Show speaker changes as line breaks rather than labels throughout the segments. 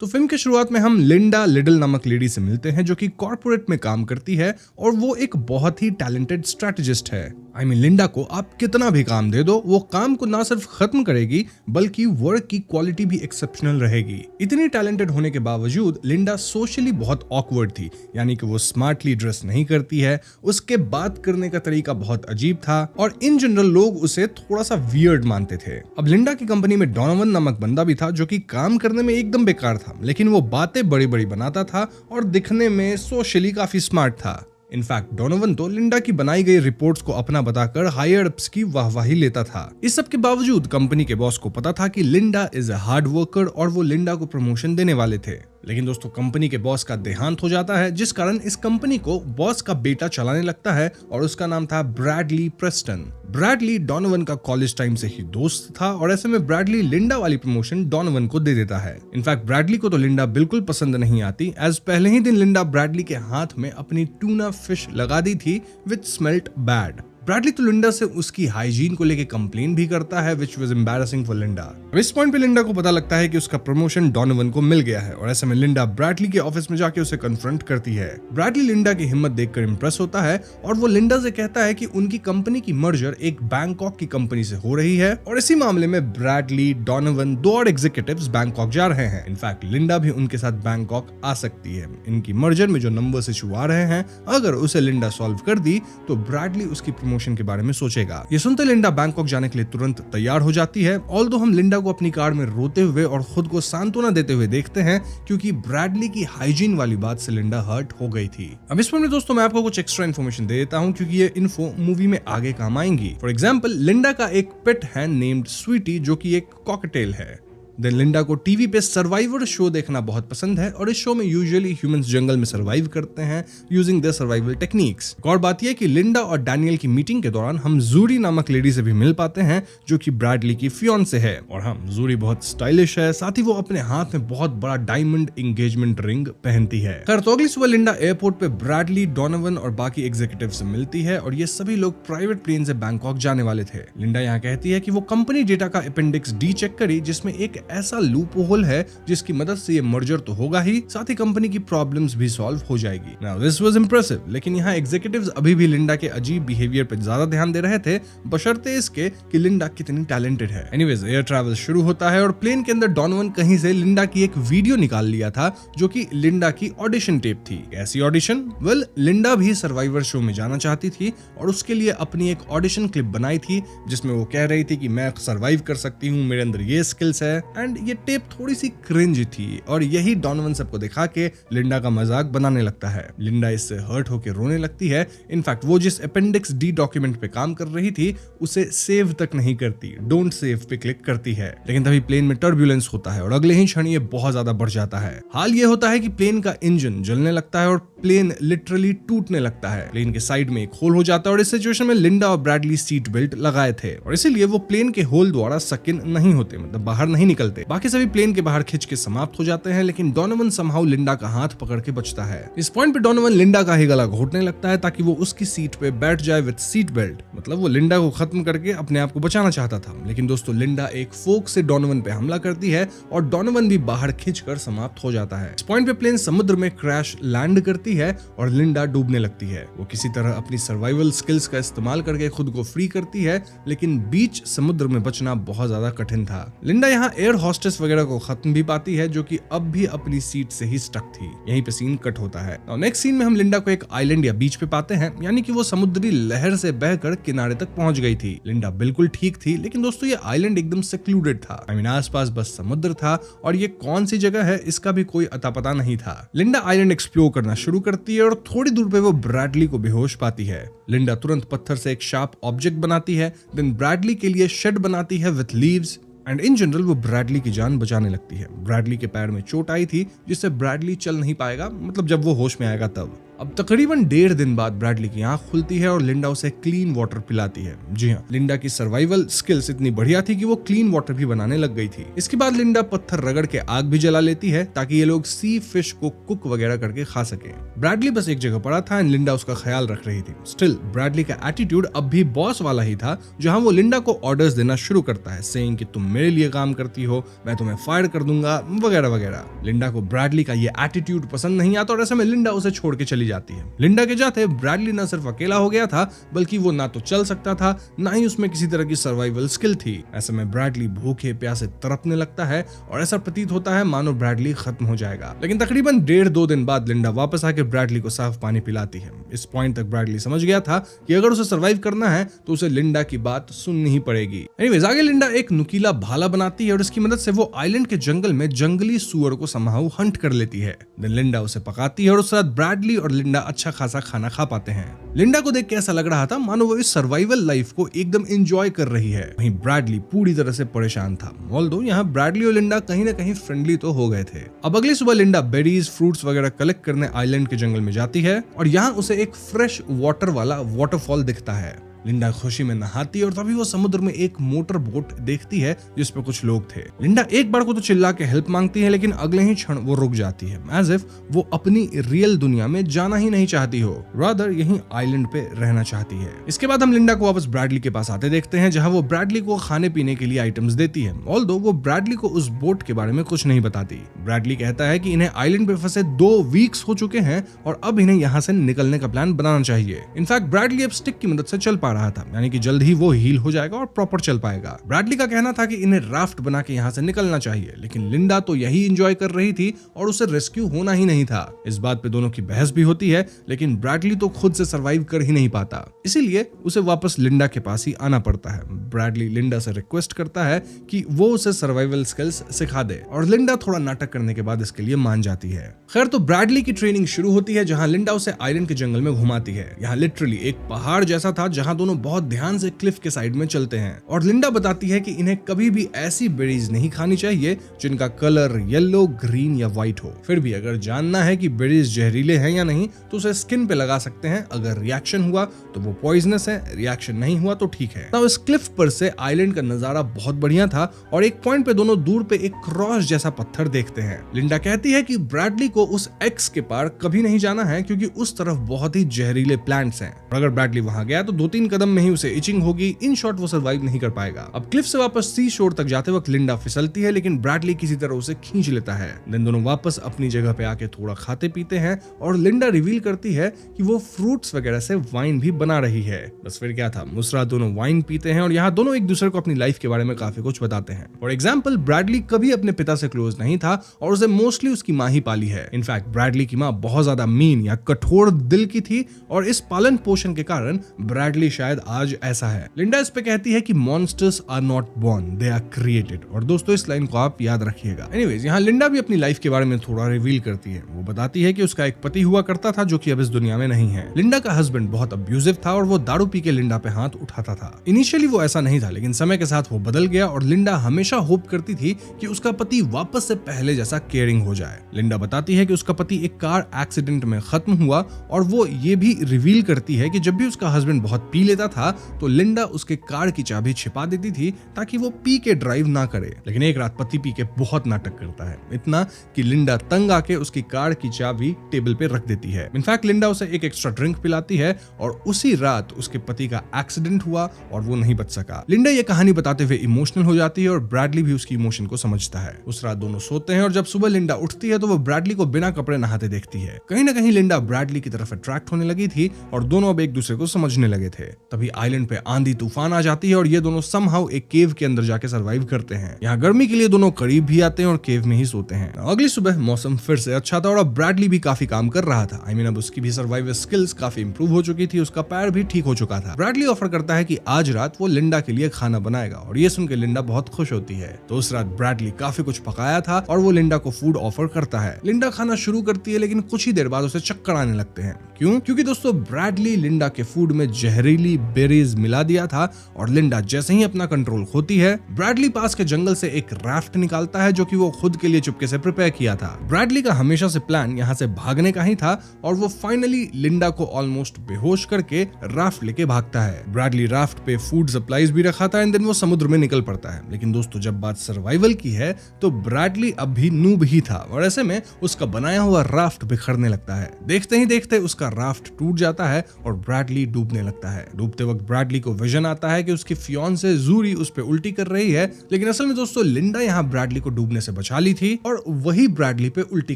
तो फिल्म की शुरुआत में हम लिंडा लिडल नामक लेडी से मिलते हैं जो कि कॉर्पोरेट में काम करती है और वो एक बहुत ही टैलेंटेड स्ट्रेटेजिस्ट है। लिंडा को आप कितना भी काम दे दो, वो काम को ना सिर्फ खत्म करेगी बल्कि वर्क की क्वालिटी भी एक्सेप्शनल रहेगी। इतनी टैलेंटेड होने के बावजूद लिंडा सोशली बहुत ऑकवर्ड थी, यानी कि वो स्मार्टली ड्रेस नहीं करती है, उसके बात करने का तरीका बहुत अजीब था और इन जनरल लोग उसे थोड़ा सा वियर्ड मानते थे। अब लिंडा की कंपनी में डोनोवन नामक बंदा भी था जो कि काम करने में एकदम बेकार था, लेकिन वो बातें बड़ी बड़ी बनाता था और दिखने में सोशली काफी स्मार्ट था। इनफैक्ट डोनोवन तो लिंडा की बनाई गई रिपोर्ट्स को अपना बताकर हायर अप्स की वाहवाही लेता था। इस सब के बावजूद कंपनी के बॉस को पता था कि Linda is a hard worker और वो लिंडा को प्रमोशन देने वाले थे। लेकिन दोस्तों, कंपनी के बॉस का देहांत हो जाता है, जिस कारण इस कंपनी को बॉस का बेटा चलाने लगता है और उसका नाम था ब्रैडली प्रेस्टन। ब्रैडली डोनोवन का कॉलेज टाइम से ही दोस्त था और ऐसे में ब्रैडली लिंडा वाली प्रमोशन डोनोवन को दे देता है। इनफैक्ट ब्रैडली को तो लिंडा बिल्कुल पसंद नहीं आती, एज पहले ही दिन लिंडा ब्रैडली के हाथ में अपनी टूना फिश लगा दी थी विच स्मेल्ट बैड। ब्रैडली तो लिंडा से उसकी हाइजीन को लेके कंप्लेन भी करता है, which was embarrassing for Linda. इस पॉइंट पे लिंडा को पता लगता है कि उसका प्रमोशन डोनोवन को मिल गया है और ऐसे में लिंडा ब्रैडली के ऑफिस में जाके उसे कन्फ्रंट करती है। ब्रैडली लिंडा की हिम्मत देखकर इंप्रेस होता है और वो लिंडा से कहता है कि उनकी कंपनी की मर्जर एक बैंकॉक की कंपनी से हो रही है और इसी मामले में ब्रैडली, डोनोवन, दो और एग्जीक्यूटिव्स बैंकॉक जा रहे हैं। इनफैक्ट लिंडा भी उनके साथ बैंकॉक आ सकती है। इनकी मर्जर में जो नंबर्स इशू आ रहे हैं, अगर उसे लिंडा सॉल्व कर दी तो ब्रैडली उसकी प्रमोशन के बारे में सोचेगा। ये सुनते लिंडा बैंकॉक जाने के लिए तुरंत तैयार हो जाती है। ऑल्दो हम लिंडा को अपनी कार में रोते हुए और खुद को सांत्वना देते हुए देखते हैं, क्योंकि ब्रैडली की हाइजीन वाली बात से लिंडा हर्ट हो गई थी। अब इस में दोस्तों मैं आपको कुछ एक्स्ट्रा इन्फॉर्मेशन दे देता हूं, क्योंकि ये इन्फो मूवी में आगे काम आएंगी। फॉर एग्जाम्पल, लिंडा का एक पेट है नेम्ड स्वीटी, जो कि एक कॉकटेल है। देन लिंडा को टीवी पे सर्वाइवर शो देखना बहुत पसंद है और इस शो में यूजुअली ह्यूमंस जंगल में सर्वाइव करते हैं यूजिंग देयर सर्वाइवल टेक्निक्स। और बात यह कि लिंडा और डैनियल की मीटिंग के दौरान हम जूरी नामक लेडी से भी मिल पाते हैं, जो कि ब्रैडली की फियांसे है। और हम जूरी बहुत स्टाइलिश है, साथ ही वो अपने हाथ में बहुत बड़ा डायमंड एंगेजमेंट रिंग पहनती है। खैर, तो अगली सुबह लिंडा एयरपोर्ट पे ब्रैडली, डोनोवन और बाकी एग्जीक्यूटिव से मिलती है और ये सभी लोग प्राइवेट प्लेन से बैंकॉक जाने वाले थे। लिंडा यहाँ कहती है कि वो कंपनी डेटा का अपेंडिक्स डी चेक करी, जिसमें एक ऐसा लूप होल है जिसकी मदद से ये मर्जर तो होगा ही, साथ ही कंपनी की प्रॉब्लम्स भी सॉल्व हो जाएगी। नाउ दिस वाज इंप्रेसिव, लेकिन यहाँ एग्जीक्यूटिव्स अभी भी लिंडा के अजीब बिहेवियर पर ज्यादा ध्यान दे रहे थे, बशर्ते इसके कि लिंडा कितनी टैलेंटेड है। एनीवेज, एयर ट्रैवल शुरू होता है और प्लेन के अंदर डोनोवन कहीं से लिंडा की एक वीडियो निकाल लिया था, जो कि लिंडा की ऑडिशन टेप थी। ऐसी ऑडिशन? वेल, लिंडा भी सर्वाइवर शो में जाना चाहती थी और उसके लिए अपनी एक ऑडिशन क्लिप बनाई थी, जिसमें वो कह रही थी कि मैं सर्वाइव कर सकती हूँ, मेरे अंदर ये स्किल्स है। एंड ये टेप थोड़ी सी क्रिंज थी और यही डोनोवन सबको दिखा के लिंडा का मजाक बनाने लगता है। लिंडा इससे हर्ट होकर रोने लगती है। इनफैक्ट वो जिस अपेंडिक्स डी डॉक्यूमेंट पे काम कर रही थी उसे सेव तक नहीं करती, डोंट सेव पे क्लिक करती है। लेकिन तभी प्लेन में टर्ब्यूलेंस होता है और अगले ही क्षण ये बहुत ज्यादा बढ़ जाता है। हाल ये होता है कि प्लेन का इंजन जलने लगता है और प्लेन लिटरली टूटने लगता है। प्लेन के साइड में एक होल हो जाता है और इस सिचुएशन में लिंडा और ब्रैडली सीट बेल्ट लगाए थे और इसीलिए वो प्लेन के होल द्वारा सक इन नहीं होते, मतलब बाहर नहीं निकलते। बाकी सभी प्लेन के बाहर खिंच के समाप्त हो जाते हैं, लेकिन डोनोवन समहाउ लिंडा का हाथ पकड़ के बचता है। इस पॉइंट पे डोनोवन लिंडा का ही गला घोटने लगता है ताकि वो उसकी सीट पे बैठ जाए विद सीट बेल्ट। मतलब वो लिंडा को खत्म करके अपने आप को बचाना चाहता था। लेकिन दोस्तों, लिंडा एक फोक से डोनोवन पे हमला करती है और डोनोवन भी बाहर खिंचकर समाप्त हो जाता है। इस पॉइंट पे प्लेन समुद्र में क्रैश लैंड करती है और लिंडा डूबने लगती है। वो किसी तरह अपनी सर्वाइवल स्किल्स का इस्तेमाल करके खुद को फ्री करती है, लेकिन बीच समुद्र में बचना बहुत ज्यादा कठिन था। लिंडा यहाँ एयर हॉस्टेस वगैरह को खत्म भी पाती है, जो कि अब भी अपनी सीट से ही स्टक थी। यहीं पे सीन कट होता है। और नेक्स्ट सीन में हम लिंडा को एक आइलैंड या बीच पे पाते हैं, यानी कि वो समुद्री लहर से बहकर किनारे तक पहुंच गई थी। लिंडा बिल्कुल ठीक थी, लेकिन दोस्तों ये आइलैंड एकदम सेक्लूडेड था। आसपास बस समुद्र था और ये कौन सी जगह है इसका भी कोई अता पता नहीं था। लिंडा आइलैंड एक्सप्लोर करना शुरू करती है और थोड़ी दूर पे वो ब्रैडली को बेहोश पाती है। लिंडा तुरंत पत्थर से एक शार्प ऑब्जेक्ट बनाती है, देन ब्रैडली के लिए शेड बनाती है with leaves and in general वो ब्रैडली की जान बचाने लगती है। ब्रैडली के पैर में चोट आई थी, जिससे ब्रैडली चल नहीं पाएगा, मतलब जब वो होश में आएगा तब। अब तकरीबन 1.5 दिन बाद ब्रैडली की आंख खुलती है और लिंडा उसे क्लीन वाटर पिलाती है। जी हाँ, लिंडा की सर्वाइवल स्किल्स इतनी बढ़िया थी कि वो क्लीन वाटर भी बनाने लग गई थी। इसके बाद लिंडा पत्थर रगड़ के आग भी जला लेती है ताकि ये लोग सी फिश को कुक वगैरह करके खा सके। ब्रैडली बस एक जगह पड़ा था एंड लिंडा उसका ख्याल रख रही थी। स्टिल ब्रैडली का एटीट्यूड अब भी बॉस वाला ही था, जहां वो लिंडा को ऑर्डर्स देना शुरू करता है, सेइंग कि तुम मेरे लिए काम करती हो, मैं तुम्हें फायर कर दूंगा वगैरह वगैरह। लिंडा को ब्रैडली का ये एटीट्यूड पसंद नहीं आता और ऐसे में लिंडा उसे छोड़ के चली जाती है। लिंडा के जाते ब्रैडली न सिर्फ अकेला हो गया था, बल्कि वो ना तो चल सकता था, ना ही उसमें किसी तरह की सर्वाइवल स्किल थी। ऐसे में ब्रैडली भूखे प्यासे तड़पने लगता है और ऐसा प्रतीत होता है मानो ब्रैडली खत्म हो जाएगा। लेकिन तकरीबन 1.5-2 दिन बाद लिंडा वापस आके ब्रैडली को साफ पानी पिलाती है। इस पॉइंट तक ब्रैडली समझ गया था कि अगर उसे सर्वाइव करना है तो उसे लिंडा की बात सुननी ही पड़ेगी। एनीवेज, आगे लिंडा एक नुकीला भाला बनाती है और इसकी मदद से वो आइलैंड के जंगल में जंगली सुअर को समहाउ हंट कर लेती है। देन लिंडा उसे पकाती है और उसके साथ ब्रैडली और लिंडा अच्छा खासा खाना खा पाते हैं। लिंडा को देख के ऐसा लग रहा था मानो वो इस सर्वाइवल लाइफ को एकदम एंजॉय कर रही है। वहीं ब्रैडली पूरी तरह से परेशान था। ऑल्दो यहाँ ब्रैडली और लिंडा कहीं ना कहीं फ्रेंडली तो हो गए थे। अब अगली सुबह लिंडा बेरीज फ्रूट्स वगैरह कलेक्ट करने आइलैंड के जंगल में जाती है और यहाँ उसे एक फ्रेश वाटर वाला वाटरफॉल दिखता है। लिंडा खुशी में नहाती है और तभी वो समुद्र में एक मोटर बोट देखती है जिस पे कुछ लोग थे। लिंडा एक बार को तो चिल्ला के हेल्प मांगती है, लेकिन अगले ही क्षण वो रुक जाती है, एज इफ वो अपनी रियल दुनिया में जाना ही नहीं चाहती हो, रादर यहीं आइलैंड पे रहना चाहती है। इसके बाद हम लिंडा को वापस ब्रैडली के पास आते देखते हैं, जहां वो ब्रैडली को खाने पीने के लिए आइटम्स देती है। ऑल्दो वो ब्रैडली को उस बोट के बारे में कुछ नहीं बताती। ब्रैडली कहता है कि इन्हें आइलैंड पे फंसे 2 वीक्स हो चुके हैं और अब इन्हें यहाँ से निकलने का प्लान बनाना चाहिए। इनफैक्ट ब्रैडली अब स्टिक की मदद से चल पा रहा था, यानी कि जल्द ही वो हील हो जाएगा और प्रॉपर चल पाएगा। ब्रैडली का कहना था कि इन्हें राफ्ट बना के यहाँ से निकलना चाहिए, लेकिन लिंडा तो यही एंजॉय कर रही थी और उसे रेस्क्यू होना ही नहीं था। इस बात पे दोनों की बहस भी होती है, लेकिन ब्रैडली तो खुद से सर्वाइव कर ही नहीं पाता, इसीलिए उसे वापस लिंडा के पास ही आना पड़ता है। ब्रैडली लिंडा से रिक्वेस्ट करता है कि वो उसे सर्वाइवल स्किल्स सिखा दे और लिंडा थोड़ा नाटक करने के बाद इसके लिए मान जाती है। खैर, तो ब्रैडली की ट्रेनिंग शुरू होती है, जहां लिंडा उसे आइलैंड के जंगल में घुमाती है। यहाँ लिटरली एक पहाड़ जैसा था जहां दोनों बहुत ध्यान से क्लिफ के साइड में चलते हैं और लिंडा बताती है कि इन्हें कभी भी ऐसी बेरीज नहीं खानी चाहिए जिनका कलर येलो, ग्रीन या व्हाइट हो। फिर भी अगर जानना है कि बेरीज जहरीले हैं या नहीं तो उसे स्किन पे लगा सकते हैं। अगर रिएक्शन हुआ तो वो पॉइजनस है, रिएक्शन नहीं हुआ तो ठीक है। तो इस क्लिफ पर से आइलैंड का नजारा बहुत बढ़िया था और एक पॉइंट पे दोनों दूर पे एक क्रॉस जैसा पत्थर देखते हैं। लिंडा कहती है कि ब्रैडली को उस एक्स के पार कभी नहीं जाना है क्योंकि उस तरफ बहुत ही जहरीले प्लांट्स हैं और अगर ब्रैडली वहां गया तो 2-3 कदम में ही उसे इचिंग होगी। इन शॉर्ट वो सर्वाइव नहीं कर पाएगा। अब क्लिफ से वापस सी शोर तक जाते वक्त लिंडा फिसलती है, लेकिन ब्रैडली किसी तरह उसे खींच लेता है। देन दोनों वापस अपनी जगह पे आके थोड़ा खाते पीते हैं और लिंडा रिवील करती है कि वो फ्रूट्स वगैरह से वाइन भी बना रही है। बस फिर क्या था, मुसरा दोनों वाइन पीते हैं और यहाँ दोनों एक दूसरे को अपनी लाइफ के बारे में काफी कुछ बताते हैं। फॉर एग्जाम्पल, ब्रैडली कभी अपने पिता से क्लोज नहीं था और उसे मोस्टली उसकी माँ ही पाली है। इनफैक्ट ब्रैडली की माँ बहुत ज्यादा मीन या कठोर दिल की थी और इस पालन पोषण के कारण ब्रैडली शायद आज ऐसा है। लिंडा इस पे कहती है कि monsters are not born, they are created. और दोस्तों, इस लाइन को आप याद रखिएगा। एनीवेज, यहाँ लिंडा भी अपनी लाइफ के बारे में थोड़ा रिवील करती है। वो बताती है कि उसका एक पति हुआ करता था जो कि अब इस दुनिया में नहीं है। लिंडा का हस्बैंड बहुत अब्यूजिव था और वो दारू पी के लिंडा पे हाथ उठाता था। इनिशियली वो ऐसा नहीं था, लेकिन समय के साथ वो बदल गया और लिंडा हमेशा होप करती थी कि उसका पति वापस से पहले जैसा केयरिंग हो जाए। लिंडा बताती है कि उसका पति एक कार एक्सीडेंट में खत्म हुआ और वो ये भी रिवील करती है कि जब भी उसका हस्बैंड बहुत पी लेता था तो लिंडा उसके कार की चाबी छिपा देती थी ताकि वो पी के ड्राइव ना करे। लेकिन एक रात पति पी के बहुत नाटक करता है, इतना कि लिंडा तंग आके उसकी कार की चाबी टेबल पे रख देती है। इनफैक्ट लिंडा उसे एक एक्स्ट्रा ड्रिंक पिलाती है और उसी रात उसके पति का एक्सीडेंट हुआ और वो नहीं बच सका। लिंडा ये कहानी बताते हुए इमोशनल हो जाती है और ब्रैडली भी उसकी इमोशन को समझता है। उस रात दोनों सोते हैं और जब सुबह लिंडा उठती है तो वो ब्रैडली को बिना कपड़े नहाते देखती है। कहीं ना कहीं लिंडा ब्रैडली की तरफ अट्रैक्ट होने लगी थी और दोनों अब एक दूसरे को समझने लगे थे। तभी आइलैंड पे आंधी तूफान आ जाती है और ये दोनों समहाउ एक केव के अंदर जाके सर्वाइव करते हैं। यहाँ गर्मी के लिए दोनों करीब भी आते हैं और केव में ही सोते हैं। अगली सुबह मौसम फिर से अच्छा था और अब ब्रैडली भी काफी काम कर रहा था। अब उसकी भी सर्वाइवल स्किल्स काफी इंप्रूव हो चुकी थी, उसका पैर भी ठीक हो चुका था। ब्रैडली ऑफर करता है कि आज रात वो लिंडा के लिए खाना बनाएगा और ये सुनकर लिंडा बहुत खुश होती है। तो उस रात ब्रैडली काफी कुछ पकाया था और वो लिंडा को फूड ऑफर करता है। लिंडा खाना शुरू करती है, लेकिन कुछ ही देर बाद उसे चक्कर आने लगते हैं। क्यों? क्योंकि दोस्तों, ब्रैडली लिंडा के फूड में जहरीली जहरीली बेरीज मिला दिया था और लिंडा जैसे ही अपना कंट्रोल खोती है, ब्रैडली पास के जंगल से एक राफ्ट निकालता है जो कि वो खुद के लिए चुपके से प्रिपेयर किया था। ब्रैडली का हमेशा से प्लान यहाँ से भागने का ही था और वो फाइनली लिंडा को ऑलमोस्ट बेहोश करके राफ्ट लेके भागता है। ब्रैडली राफ्ट पे फूड सप्लाईज भी रखा था एंड देन वो समुद्र में निकल पड़ता है। लेकिन दोस्तों जब बात सर्वाइवल की है तो ब्रैडली अब भी नूब ही था और ऐसे में उसका बनाया हुआ राफ्ट बिखरने लगता है। देखते ही देखते उसका राफ्ट टूट जाता है और ब्रैडली डूबने लगता है। डूबते वक्त ब्रैडली को विजन आता है कि उसकी फियांसे जूरी उस पे उल्टी कर रही है, लेकिन असल में दोस्तों लिंडा यहाँ ब्रैडली को डूबने से बचा ली थी और वही ब्रैडली पे उल्टी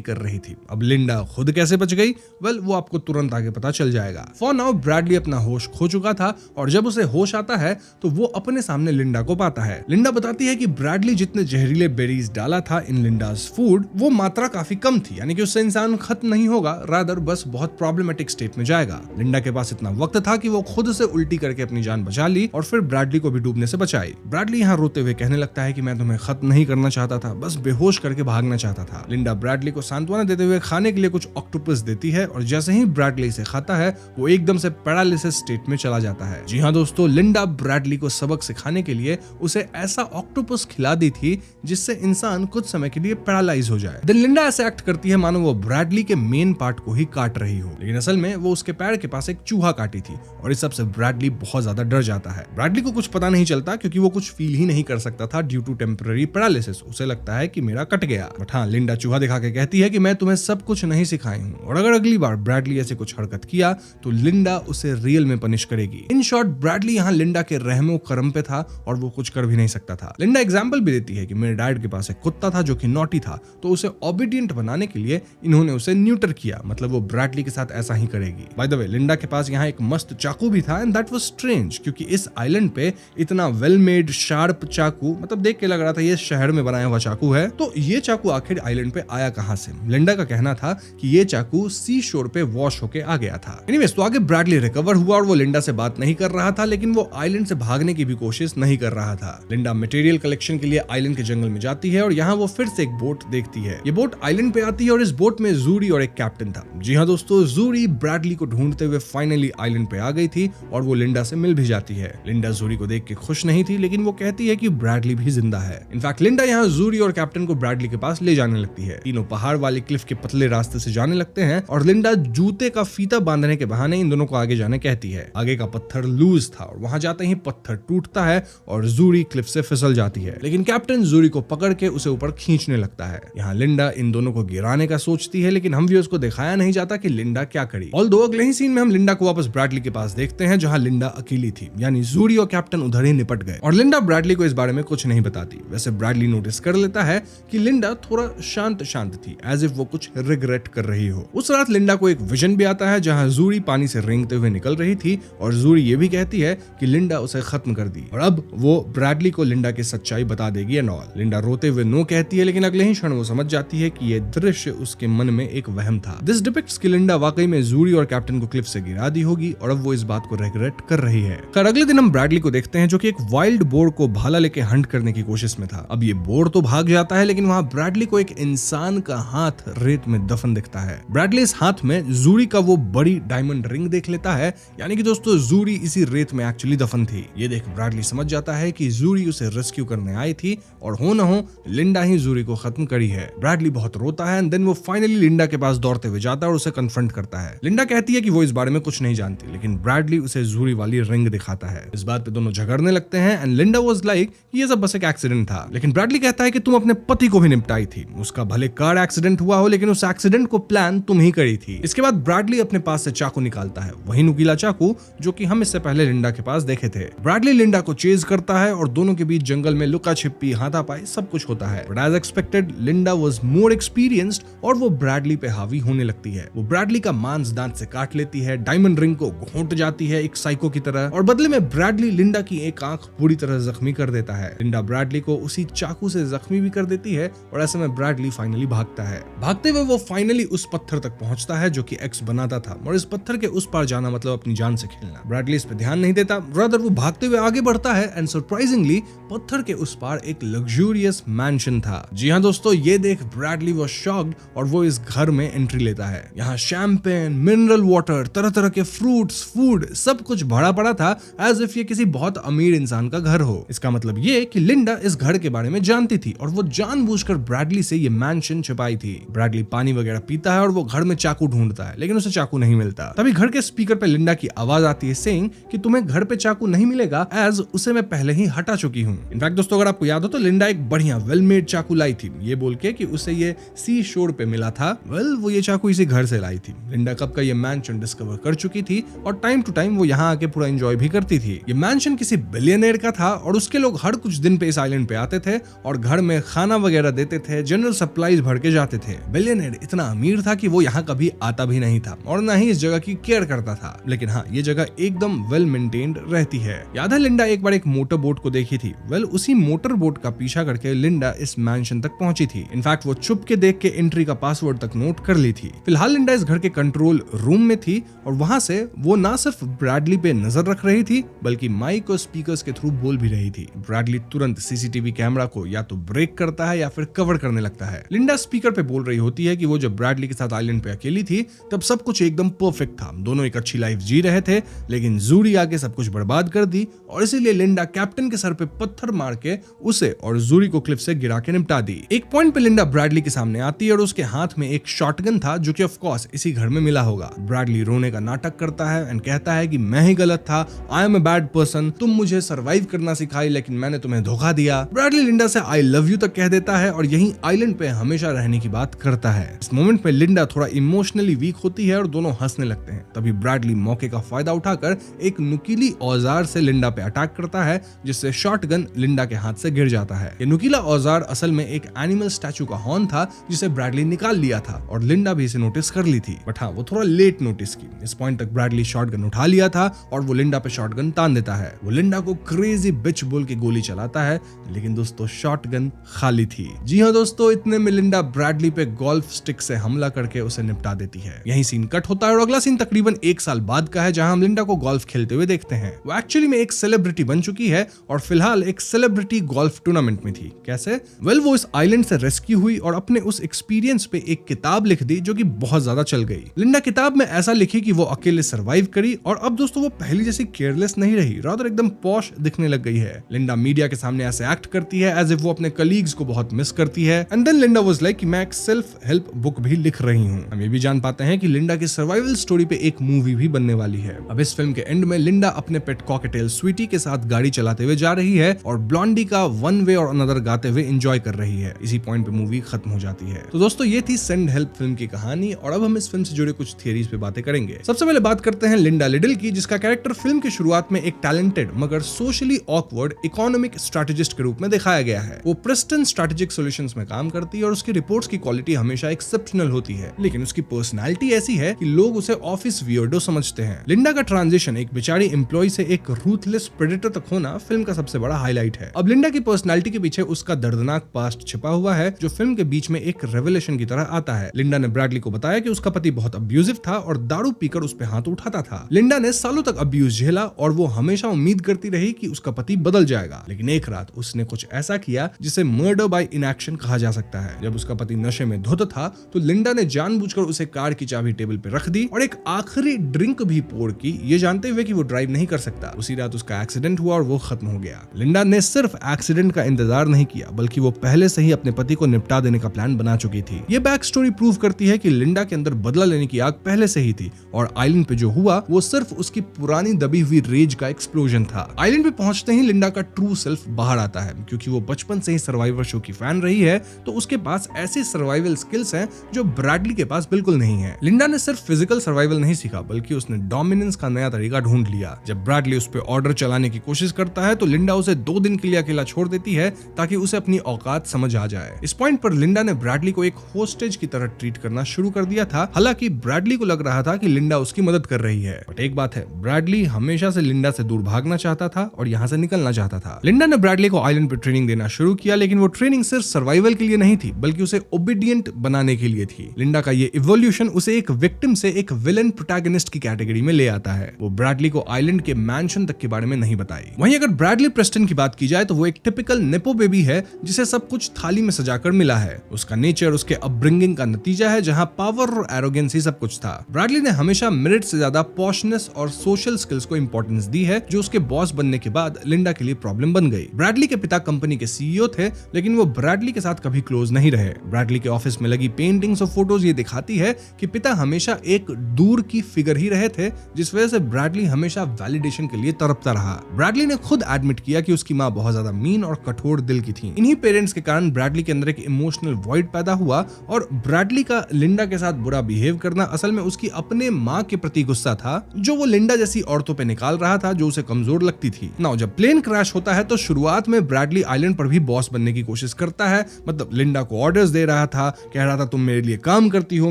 कर रही थी। अब लिंडा खुद कैसे बच गई, वेल वो आपको तुरंत आगे पता चल जाएगा। फॉर नाउ ब्रैडली अपना होश खो चुका था और जब उसे होश आता है तो वो अपने सामने लिंडा को पाता है। लिंडा बताती है कि ब्रैडली जितने जहरीले बेरीज डाला था इन लिंडास फूड वो मात्रा काफी कम थी, यानी कि उससे इंसान खत्म नहीं होगा, रादर बस बहुत प्रॉब्लमेटिक स्टेट में जाएगा। लिंडा के पास इतना वक्त था कि वो खुद से उल्टी करके अपनी जान बचा ली और फिर ब्रैडली को भी डूबने से बचाई। ब्रैडली यहाँ रोते हुए कहने लगता है कि मैं तुम्हें खत्म नहीं करना चाहता था, बस बेहोश करके भागना चाहता था। लिंडा ब्रैडली को सांत्वना देते हुए खाने के लिए कुछ ऑक्टोपस देती है और जैसे ही ब्रैडली इसे खाता है वो एकदम से पैरालिसिस स्टेट में चला जाता है। जी हाँ दोस्तों, लिंडा ब्रैडली को सबक सिखाने के लिए उसे ऐसा ऑक्टोपस खिला दी थी जिससे इंसान कुछ समय के लिए पैरालाइज हो जाए। देन लिंडा ऐसे एक्ट करती है मानो वो ब्रैडली के मेन पार्ट को ही काट रही हो, लेकिन असल में वो उसके पैर के पास एक चूहा काटी थी और इस सब से ब्रैडली बहुत ज्यादा डर जाता है। ब्रैडली को कुछ पता नहीं चलता क्योंकि वो कुछ फील ही नहीं कर सकता था ड्यू टू टेम्पररी पैरालिसिस। उसे लगता है कि मेरा कट गया। बट हाँ, लिंडा चूहा दिखा के कहती है कि मैं तुम्हें सब कुछ नहीं सिखाई हूँ और अगर अगली बार ब्रैडली ऐसे कुछ हरकत किया तो लिंडा उसे रियल में पनिश करेगी। इन शॉर्ट ब्रैडली यहाँ लिंडा के रहमो करम पे था और वो कुछ कर भी नहीं सकता था। लिंडा एग्जाम्पल भी देती है कि मेरे डैड के पास एक कुत्ता था जो कि नॉटी था, तो उसे ओबीडियंट बनाने के लिए इन्होंने उसे न्यूटर किया, मतलब वो ब्रैडली के साथ ऐसा ही करेगी। बाय द वे, लिंडा के पास यहाँ एक मस्त चाकू भी था एंड दैट वाज स्ट्रेंज क्योंकि इस आइलैंड पे इतना वेल मेड शार्प चाकू, मतलब देख के लग रहा था ये शहर में बनाया हुआ चाकू है, तो ये चाकू आखिर आइलैंड पे आया कहां से? लिंडा का कहना था कि ये चाकू सी शोर पे वॉश होके आ गया था। एनीवेज, तो आगे ब्रैडली रिकवर हुआ और वो लिंडा से बात नहीं कर रहा था, लेकिन वो आइलैंड से भागने की भी कोशिश नहीं कर रहा था। लिंडा मटेरियल कलेक्शन के लिए आइलैंड के जंगल में जाती है और यहाँ वो फिर से एक बोट देखती है। ये बोट आइलैंड पे आती है और इस बोट में जूरी और एक कैप्टन था। जी हाँ दोस्तों, जूरी ब्रैडली को ढूंढते हुए फाइनली आइलैंड पे आ गई थी और वो लिंडा से मिल भी जाती है। लिंडा जूरी को देख के खुश नहीं थी, लेकिन वो कहती है कि ब्रैडली भी जिंदा है। इनफैक्ट लिंडा यहाँ जूरी और कैप्टन को ब्रैडली के पास ले जाने लगती है। तीनों पहाड़ वाले क्लिफ के पतले रास्ते से जाने लगते हैं और लिंडा जूते का फीता बांधने के बहाने इन दोनों को आगे जाने कहती है। आगे का पत्थर लूज था और वहां जाते ही पत्थर टूटता है और जूरी क्लिफ से फिसल जाती है, लेकिन कैप्टन जूरी को पकड़ के उसे ऊपर खींचने लगता है। यहाँ लिंडा इन दोनों को गिराने का सोचती है, लेकिन हम व्यूअर्स को दिखाया नहीं जाता कि लिंडा क्या करी। ऑल्दो अगले ही सीन में हम लिंडा को वापस ब्रैडली के पास देखते हैं जहाँ लिंडा अकेली थी, यानी जूरी और कैप्टन उधर ही निपट गए और लिंडा ब्रैडली को इस बारे में कुछ नहीं बताती। वैसे ब्रैडली नोटिस कर लेता है कि लिंडा थोड़ा शांत शांत थी, एज इफ वो कुछ रिग्रेट कर रही हो। उस रात लिंडा को एक विजन भी आता है जहाँ जूरी पानी से रेंगते हुए निकल रही थी और जूरी ये भी कहती है कि लिंडा उसे खत्म कर दी और अब वो ब्रैडली को लिंडा की सच्चाई बता देगी एंड ऑल। लिंडा रोते हुए नो कहती है, लेकिन अगले ही क्षण वो समझ जाती है कि ये दृश्य उसके मन में एक वहम था। दिस डिपिक्ट्स कि लिंडा वाकई में जूरी और कैप्टन को क्लिफ से गिरा दी होगी और अब वो इस बात को रिग्रेट कर रही है। खैर अगले दिन हम ब्रैडली को देखते हैं जो कि एक वाइल्ड बोर को भाला लेके हंट करने की कोशिश में था। अब ये बोर तो भाग जाता है, लेकिन वहां ब्रैडली को एक इंसान का हाथ रेत में दफन दिखता है। ब्रैडली इस हाथ में जूरी का वो बड़ी डायमंड रिंग देख लेता है, यानी कि दोस्तों जूरी इसी रेत में एक्चुअली दफन थी। ये देख ब्रैडली समझ जाता है कि जूरी उसे रेस्क्यू करने आई थी और हो न हो लिंडा ही जूरी को खत्म करी है। ब्रैडली बहुत रोता है एंड देन वो फाइनली लिंडा के पास दौड़ते हुए जाता है और उसे कन्फ्रंट करता है। लिंडा कहती है कि वो इस बारे में कुछ नहीं जानती, लेकिन ब्रैडली उसे जूरी वाली रिंग दिखाता है। इस बात पे दोनों झगड़ने लगते हैं एंड लिंडा वाज लाइक ये सब बस एक एक्सीडेंट था, लेकिन ब्रैडली कहता है कि तुम अपने पति को भी निपटाई थी। उसका भले कार एक्सीडेंट हुआ हो, लेकिन उस एक्सीडेंट को प्लान तुम ही करी थी। इसके बाद ब्रैडली अपने पास से चाकू निकालता है, वही नुकीला चाकू जो कि हम इससे पहले लिंडा के पास देखे थे। ब्रैडली लिंडा को चेज करता है और दोनों के बीच जंगल में लुका छिपी, हाथापाई सब कुछ होता है। But as expected Linda was more experienced और वो ब्रैडली पे हावी होने लगती है। वो ब्रैडली का मांस दांत से काट लेती है, डायमंड रिंग को घोंट जाती है एक साइको की तरह और बदले में ब्रैडली लिंडा की एक आंख पूरी तरह जख्मी कर देता है। लिंडा ब्रैडली को उसी चाकू से जख्मी भी कर देती है और ऐसे में ब्रैडली फाइनली भागता है। भागते हुए वो फाइनली उस पत्थर तक पहुंचता है जो कि एक्स बनाता था और इस पत्थर के उस पार जाना मतलब अपनी जान से खेलना। ब्रैडली इस पे ध्यान नहीं देता, रादर वो भागते हुए आगे बढ़ता है एंड सरप्राइजिंगली पत्थर के उस पार एक लग्जूरियस मैंशन था। जी हाँ दोस्तों, ये देख ब्रैडली वाज शॉक्ड और वो इस घर में एंट्री लेता है। यहाँ शैंपेन, मिनरल वाटर, तरह तरह के फ्रूट्स, फूड सब सब कुछ भरा पड़ा था एज इफ ये किसी बहुत अमीर इंसान का घर हो। इसका मतलब ये कि लिंडा इस घर के बारे में जानती थी और वो जानबूझकर ब्रैडली से ये मैंशन छिपाई थी। ब्रैडली पानी वगैरह पीता है और वो घर में चाकू ढूंढता है, लेकिन उसे चाकू नहीं मिलता। तभी घर के स्पीकर पे लिंडा की आवाज आती है सेइंग कि तुम्हें घर पे चाकू नहीं मिलेगा एज उसे मैं पहले ही हटा चुकी हूँ। इनफैक्ट दोस्तों, अगर आपको याद हो तो लिंडा एक बढ़िया वेल मेड चाकू लाई थी, ये बोल के कि उसे ये सी शोर पे मिला था। वो ये चाकू इसी घर से लाई थी। लिंडा कब का ये मैंशन डिस्कवर कर चुकी थी और टाइम टू टाइम वो यहाँ आके पूरा एंजॉय भी करती थी। ये मैंशन किसी बिलियनेयर का था और उसके लोग हर कुछ दिन पे इस आइलैंड पे आते थे और घर में खाना वगैरह देते थे, जनरल सप्लाईज भर के जाते थे। बिलियनेयर इतना अमीर था कि वो यहाँ कभी आता भी नहीं था और ना ही इस जगह की केयर करता था। लेकिन हाँ, ये जगह एकदम वेल मेंटेन्ड रहती है। याद है लिंडा एक बार एक मोटर बोट को देखी थी। उसी मोटर बोट का पीछा करके लिंडा इस मैंशन तक पहुंची थी। इनफैक्ट वो छुप के देख के एंट्री का पासवर्ड तक नोट कर ली थी। फिलहाल लिंडा इस घर के कंट्रोल रूम में थी और वहां से वो ना सिर्फ ब्रैडली पे नजर रख रही थी बल्कि माइक और स्पीकर्स के थ्रू बोल भी रही थी। ब्रैडली तुरंत सीसीटीवी कैमरा को या तो ब्रेक करता है या फिर कवर करने लगता है। लिंडा स्पीकर पे बोल रही होती है कि वो जब ब्रैडली के साथ आइलैंड पे अकेली थी तब सब कुछ एकदम परफेक्ट था, दोनों एक अच्छी लाइफ जी रहे थे, लेकिन जूरी आके सब कुछ बर्बाद कर दी और इसीलिए लिंडा कैप्टन के सर पे पत्थर मार के उसे और जूरी को क्लिफ से गिरा के निपटा दी। एक पॉइंट पे लिंडा ब्रैडली के सामने आती है और उसके हाथ में एक शॉटगन था जो कि ऑफ कोर्स इसी घर में मिला होगा। ब्रैडली रोने का नाटक करता है एंड कहता है कि मैं ही गलत था, I am a bad person, तुम मुझे सर्वाइव करना सिखाई लेकिन मैंने तुम्हें धोखा दिया। ब्रैडली लिंडा से आई लव यू तक कह देता है और यही आइलैंड पे हमेशा रहने की बात करता है। इस मोमेंट में लिंडा थोड़ा इमोशनली वीक होती है और दोनों हंसने लगते हैं। तभी ब्रैडली मौके का फायदा उठाकर एक नुकीली औजार से लिंडा पे अटैक करता है जिससे शॉटगन लिंडा के हाथ से गिर जाता है। ये नुकीला औजार असल में एक एनिमल स्टैचू का हॉर्न था जिसे ब्रैडली निकाल लिया था और लिंडा भी इसे नोटिस कर ली थी, बट हाँ वो थोड़ा लेट नोटिस की। इस पॉइंट तक ब्रैडली शॉटगन उठा लिया था और वो लिंडा पे शॉटगन तान देता है। वो लिंडा को क्रेजी बिच बोल के गोली चलाता है, लेकिन दोस्तों शॉटगन खाली थी। जी हाँ दोस्तों, इतने में लिंडा ब्रैडली पे गोल्फ स्टिक से हमला करके उसे निपटा देती है। यही सीन कट होता है और अगला सीन तकरीबन 1 साल बाद का है जहां हम लिंडा को गोल्फ खेलते हुए देखते हैं। वो एक्चुअली में एक सेलिब्रिटी बन चुकी है और फिलहाल एक सेलिब्रिटी गोल्फ टूर्नामेंट में थी। कैसे? वो इस आइलैंड से रेस्क्यू हुई और अपने उस एक्सपीरियंस पे एक किताब लिख दी जो कि बहुत ज्यादा चल गई। लिंडा किताब में ऐसा लिखी कि वो अकेले सरवाइव करी और अब दोस्तों वो पहली जैसी केयरलेस नहीं रही, रादर एकदम पॉश दिखने लग गई है। लिंडा मीडिया के सामने ऐसे एक्ट करती है एज इफ वो अपने कलीग्स को बहुत मिस करती है। And then Linda was like कि मैं एक सेल्फ हेल्प बुक भी लिख रही हूँ। हम ये भी जान पाते हैं कि लिंडा की सर्वाइवल स्टोरी पे एक मूवी भी बनने वाली है। अब इस फिल्म के एंड में लिंडा अपने पेट कॉकटेल स्वीटी के साथ गाड़ी चलाते हुए जा रही है और ब्लॉन्डी का वन वे और अनदर गाते हुए एंजॉय कर रही है। इसी पॉइंट पे मूवी खत्म हो जाती है। तो दोस्तों ये थी सेंड हेल्प फिल्म की कहानी और अब हम इस फिल्म से जुड़े कुछ थियरीज पे बातें करेंगे। सबसे पहले बात करते हैं लिंडा लिडल की, जिसका कैरेक्टर फिल्म की शुरुआत में एक टैलेंटेड मगर सोशली ऑकवर्ड इकोनॉमिक स्ट्रेटेजिस्ट के रूप में दिखाया गया है। वो प्रेस्टन स्ट्रेटेजिक सॉल्यूशंस में काम करती है और उसकी रिपोर्ट्स की क्वालिटी हमेशा एक्सेप्शनल होती है, लेकिन उसकी पर्सनालिटी ऐसी है कि लोग उसे ऑफिस वियर्डो समझते हैं। लिंडा का ट्रांजिशन एक बेचारी एम्प्लॉय से एक रूथलेस प्रेडेटर तक होना फिल्म का सबसे बड़ा हाईलाइट है। अब लिंडा की पर्सनालिटी के पीछे उसका दर्दनाक पास्ट छिपा हुआ है जो फिल्म के बीच में एक रेवलेशन की तरह आता है। लिंडा ने ब्रैडली को बताया कि उसका पति बहुत अब्यूजिव था और दारू पीकर उस पे हाथ उठाता था। लिंडा ने सालों तक अब्यूज झेला और वो हमेशा उम्मीद करती रही कि उसका पति बदल जाएगा, लेकिन एक रात उसने कुछ ऐसा किया जिसे मर्डर बाय इनएक्शन कहा जा सकता है। जब उसका पति नशे में धुत था तो लिंडा ने जानबूझकर उसे कार की चाबी टेबल पे रख दी और एक आखिरी ड्रिंक भी पोर की, ये जानते हुए कि वो ड्राइव नहीं कर सकता। उसी रात उसका एक्सीडेंट हुआ और वो खत्म हो गया। लिंडा ने सिर्फ एक्सीडेंट का इंतजार नहीं किया बल्कि वो पहले से ही अपने पति को निपटा देने का प्लान बना चुकी थी। ये बैक स्टोरी प्रूव करती है कि लिंडा के अंदर बदला लेने की आग पहले से ही थी और आइलैंड पे जो हुआ वो सिर्फ उसकी पुरानी दबी हुई रेज का एक्सप्लोजन था। आइलैंड पे पहुंचते ही लिंडा का ट्रू सेल्फ बाहर आता है। क्योंकि वो बचपन से ही सर्वाइवर शो की फैन रही है तो उसके पास ऐसी सर्वाइवल स्किल्स हैं जो ब्रैडली के पास बिल्कुल नहीं है। लिंडा ने सिर्फ फिजिकल सर्वाइवल नहीं सीखा बल्कि उसने डोमिनेंस का नया तरीका ढूंढ लिया। जब ब्रैडली उस पर ऑर्डर चलाने की कोशिश करता है तो लिंडा उसे 2 दिन के लिए अकेला छोड़ देती है ताकि उसे अपनी औकात समझ आ जाए। इस पॉइंट पर लिंडा ने ब्रैडली को एक होस्टेज की तरह ट्रीट करना शुरू कर दिया था। हालांकि ब्रैडली को लग रहा था कि लिंडा उसकी मदद कर रही है, बट एक बात है, ब्रैडली हमेशा से लिंडा से दूर भागना चाहता था और यहाँ से निकलना चाहता था। लिंडा ने ब्रैडली को आइलैंड पर ट्रेनिंग देना शुरू किया, लेकिन वो ट्रेनिंग सिर्फ सर्वाइवल के लिए नहीं थी बल्कि उसे ओबीडिएंट बनाने के लिए थी। लिंडा का ये इवोल्यूशन उसे एक विक्टिम से एक विलेन प्रोटैगनिस्ट की कैटेगरी में ले आता है। वो ब्रैडली को आइलैंड के मैंशन तक के बारे में नहीं बताई। वहीं अगर ब्रैडली प्रेस्टन की बात की जाए तो वो एक टिपिकल नेपो बेबी है जिसे सब कुछ थाली में सजाकर मिला है। उसका नेचर उसके अपब्रिंगिंग का नतीजा है जहां पावर और एरोगेंस ही सब कुछ था। ब्रैडली ने हमेशा मेरिट से ज्यादा पॉशनेस और सोशल स्किल्स को इंपॉर्टेंस दी है, जो उसके बॉस बनने के बाद लिंडा के लिए प्रॉब्लम बन गई। ब्रैडली के पिता कंपनी के सीईओ थे, लेकिन वो ब्रैडली के साथ कभी क्लोज नहीं रहे। ब्रैडली के ऑफिस में लगी पेंटिंग्स और फोटोज ये दिखाती है कि पिता हमेशा एक दूर की फिगर ही रहे थे, जिस वजह से ब्रैडली हमेशा वैलिडेशन के लिए तड़पता रहा। ब्रैडली ने खुद एडमिट किया कि उसकी माँ बहुत ज्यादा मीन और कठोर दिल की थी। इन्हीं पेरेंट्स के कारण ब्रैडली के अंदर एक इमोशनल वॉइड पैदा हुआ और ब्रैडली का लिंडा के साथ बुरा बिहेव करना असल में उसकी अपने माँ के प्रति गुस्सा था, जो वो लिंडा जैसी औरतों पे निकाल रहा था जो उसे कमजोर लगती थी। नाउ जब प्लेन क्रैश होता है तो शुरुआत में ब्रैडली आइलैंड पर भी बॉस बनने की कोशिश करता है, मतलब लिंडा को ऑर्डर्स दे रहा था, कह रहा था तुम मेरे लिए काम करती हो,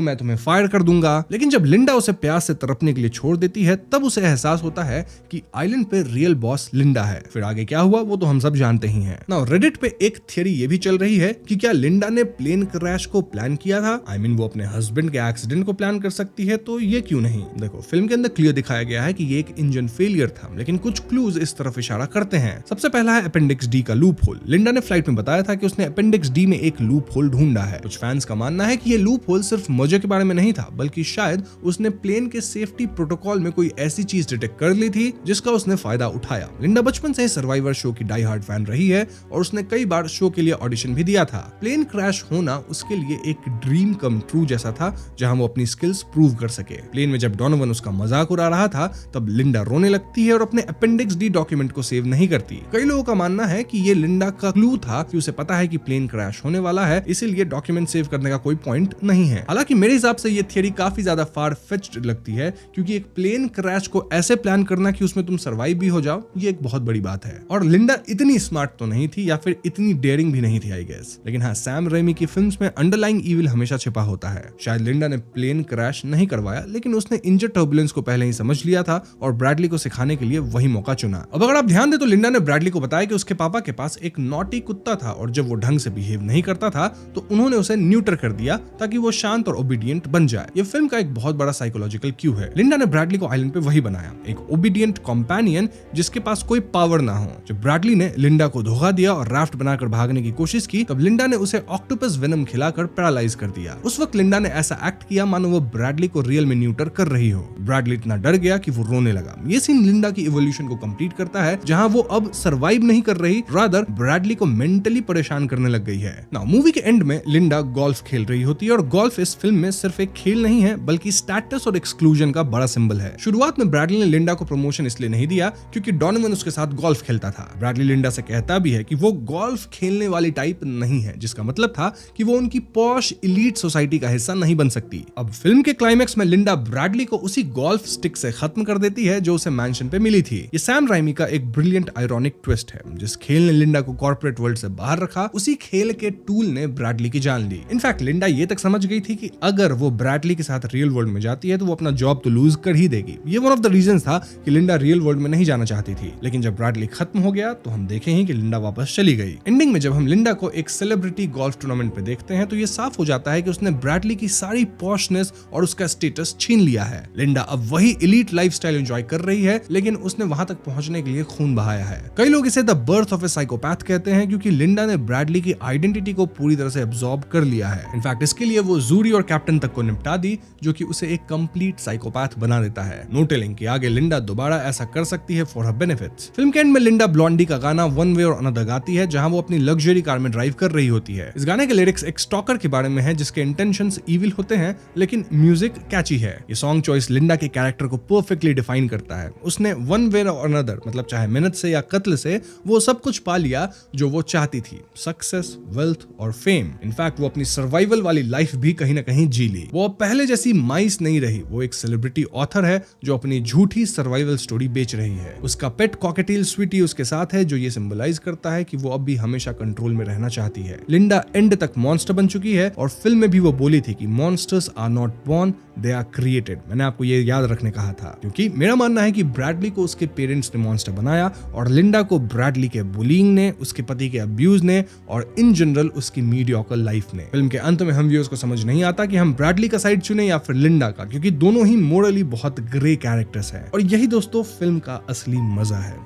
मैं तुम्हें फायर कर दूंगा। लेकिन जब लिंडा उसे प्यास से तड़पने के लिए छोड़ देती है तब उसे एहसास होता है कि आइलैंड पे रियल बॉस लिंडा है। फिर आगे क्या हुआ वो तो हम सब जानते ही हैं। नाउ रेडिट पे एक थियरी ये भी चल रही है कि क्या लिंडा ने प्लेन क्रैश को प्लान किया था। वो अपने हस्बैंड के एक्सीडेंट को प्लान कर सकती है, तो ये क्यों नहीं। देखो फिल्म के अंदर क्लियर दिखाया गया है कि ये एक इंजन फेलियर था, लेकिन कुछ क्लूज इस तरफ इशारा करते हैं। सबसे पहला है अपेंडिक्स डी का लूप होल। लिंडा ने फ्लाइट में बताया था कि उसने अपेंडिक्स डी में एक लूप होल ढूंढा है। कुछ फैंस का मानना है कि ये लूप होल सिर्फ मजे के बारे में नहीं था, बल्कि शायद उसने प्लेन के सेफ्टी प्रोटोकॉल में कोई ऐसी चीज डिटेक्ट कर ली थी जिसका उसने फायदा उठाया। लिंडा बचपन से सर्वाइवर शो की डाई हार्ड फैन रही है और उसने कई बार शो के लिए ऑडिशन भी दिया था। प्लेन क्रैश होना उसके लिए एक ड्रीम कम ट्रू जैसा था, जहां वो अपनी स्किल्स प्रूव कर सके। प्लेन में जब डोनोवन उसका मजाक उड़ा रहा था तब लिंडा रोने लगती है और अपने अपेंडिक्स डी डॉक्यूमेंट को सेव नहीं करती। कई लोगों का मानना है कि ये लिंडा का क्लू था कि उसे पता है कि प्लेन क्रैश होने वाला है, इसीलिए डॉक्यूमेंट सेव करने का कोई पॉइंट नहीं है। हालांकि मेरे हिसाब से ये थियरी काफी ज्यादा फार फेच्ड लगती है, क्योंकि एक प्लेन क्रैश को ऐसे प्लान करना कि उसमें तुम सर्वाइव भी हो जाओ, ये एक बहुत बड़ी बात है। और लिंडा इतनी स्मार्ट तो नहीं थी या फिर इतनी डेयरिंग भी नहीं थी आई गेस। लेकिन हाँ, सैम रेमी की फिल्म्स में अंडरलाइंग ईविल हमेशा छिपा होता है। शायद लिंडा ने प्लेन क्रैश नहीं करवाया, लेकिन उसने इंजन टर्बुलेंस को पहले ही समझ लिया था और ब्रैडली को सिखाने के लिए वही मौका चुना। अब अगर आप ध्यान दें तो लिंडा ने ब्रैडली को बताया कि उसके पापा के पास एक नॉटी कुत्ता था और जब वो ढंग से बिहेव नहीं करता था तो उन्होंने उसे न्यूटर कर दिया ताकि वो शांत और ओबीडियंट बन जाए। ये फिल्म का एक बहुत बड़ा साइकोलॉजिकल क्यू है। लिंडा ने ब्रैडली को आइलैंड पे वही बनाया, एक ओबीडियंट कंपेनियन जिसके पास कोई पावर ना हो। जब ब्रैडली ने लिंडा को धोखा दिया और राफ्ट बनाकर भागने की कोशिश की तब लिंडा ने उसे ऑक्टोपस वेनम खिलाकर पैरालाइज कर दिया। उस वक्त लिंडा ने ऐसा एक्ट किया मानो वो ब्रैडली को रियल में न्यूटर कर रही हो। ब्रैडली इतना डर गया कि वो रोने लगा। ये सीन लिंडा की इवोल्यूशन को कंप्लीट करता है, जहां वो अब सर्वाइव नहीं कर रही, रादर ब्रैडली को मेंटली परेशान करने लग गई है। नाउ मूवी के एंड में लिंडा गोल्फ खेल रही होती है और गोल्फ इस फिल्म में सिर्फ एक खेल नहीं है बल्कि स्टेटस और एक्सक्लूजन का बड़ा सिंबल है। शुरुआत में ब्रैडली ने लिंडा को प्रमोशन इसलिए नहीं दिया क्योंकि डोनोवन उसके साथ गोल्फ खेलता था। ब्रैडली लिंडा से कहता भी है कि वो गोल्फ खेलने वाली टाइप नहीं है, जिसका मतलब था कि वो उनकी पॉश इलीट सोसाइटी का हिस्सा नहीं बन सकती। अब फिल्म के क्लाइमेक्स में लिंडा ब्रैडली को उसी गोल्फ स्टिक से खत्म कर देती है जो उसे मैंशन पे मिली थी। ये सैम राइमी का एक ब्रिलियंट आयरॉनिक ट्विस्ट है। जिस खेल ने लिंडा को कॉर्पोरेट वर्ल्ड से बाहर रखा, उसी खेल के टूल ने ब्रैडली की जान ली। इनफैक्ट लिंडा ये तक समझ गई थी कि अगर वो ब्रैडली के साथ रियल वर्ल्ड में जाती है तो वो अपना जॉब तो लूज कर ही देगी। ये वन ऑफ द रीजंस था कि लिंडा रियल वर्ल्ड में नहीं जाना चाहती थी। लेकिन जब ब्रैडली खत्म हो गया तो हम देखे ही कि लिंडा वापस चली गई। एंडिंग में जब हम लिंडा को एक सेलिब्रिटी गोल्फ टूर्नामेंट पे देखते हैं तो ये साफ हो जाता है कि उसने ब्रैडली की सारी पॉशनेस और उसका स्टेटस छीन लिया है। लिंडा अब वही इलीट लाइफस्टाइल एंजॉय कर रही है, लेकिन उसने वहां तक पहुंचने के लिए खून बहाया है। कई लोग इसे the birth of A psychopath कहते हैं क्योंकि लिंडा ने ब्रैडली की आइडेंटिटी को पूरी तरह से एब्जॉर्ब कर लिया है। इनफैक्ट इसके लिए वो जूरी और कैप्टन तक को निपटा दी, जो कि उसे एक कंप्लीट साइकोपैथ बना देता है। नो टेलिंग कि आगे लिंडा दोबारा ऐसा कर सकती है फॉर हर बेनिफिट्स। फिल्म के एंड में लिंडा ब्लॉन्डी का गाना वन वे और अनदर गाती है, जहां वो अपनी लग्जरी कार में ड्राइव कर रही होती है। इस गाने के लिरिक्स एक स्टॉकर के बारे में है जिसके इंटेंशंस इविल होते हैं, लेकिन म्यूजिक कैची है। ये सॉन्ग चॉइस लिंडा के कैरेक्टर को परफेक्टली डिफाइन करता है। उसने वन वे और अनदर, मतलब चाहे मेहनत से या कत्ल से, वो सब कुछ पा लिया जो वो चाहती थी, सक्सेस, वेल्थ और फेम। इनफैक्ट वो अपनी सर्वाइवल वाली लाइफ भी कहीं ना कहीं जी ली। वो अब पहले जैसी माइस नहीं रही, वो एक सेलिब्रिटी ऑथर है जो अपनी झूठी सर्वाइवल स्टोरी बेच रही है। उसका पेट कॉकेटेल स्वीटी उसके साथ है, जो ये सिंबलाइज करता है कि वो अब भी हमेशा कंट्रोल में रहना चाहती है। लिंडा एंड तक मॉन्स्टर बन चुकी है और फिल्म में भी वो बोली थी कि monsters are not born, they are created. मैंने आपको ये याद रखने कहा था, क्योंकि मेरा मानना है कि ब्रैडली को उसके पेरेंट्स ने मॉन्स्टर बनाया और लिंडा को ब्रैडली के बुलिंग ने, उसके पति के अब्यूज ने और इन जनरल उसकी मीडियोकर लाइफ ने। फिल्म के अंत में हम व्यूअर्स को समझ नहीं आता कि हम ब्रैडली का साइड चुने या फिर लिंडा का, क्योंकि दोनों ही मोरली बहुत ग्रे कैरेक्टर्स हैं और यही दोस्तों फिल्म का असली मजा है।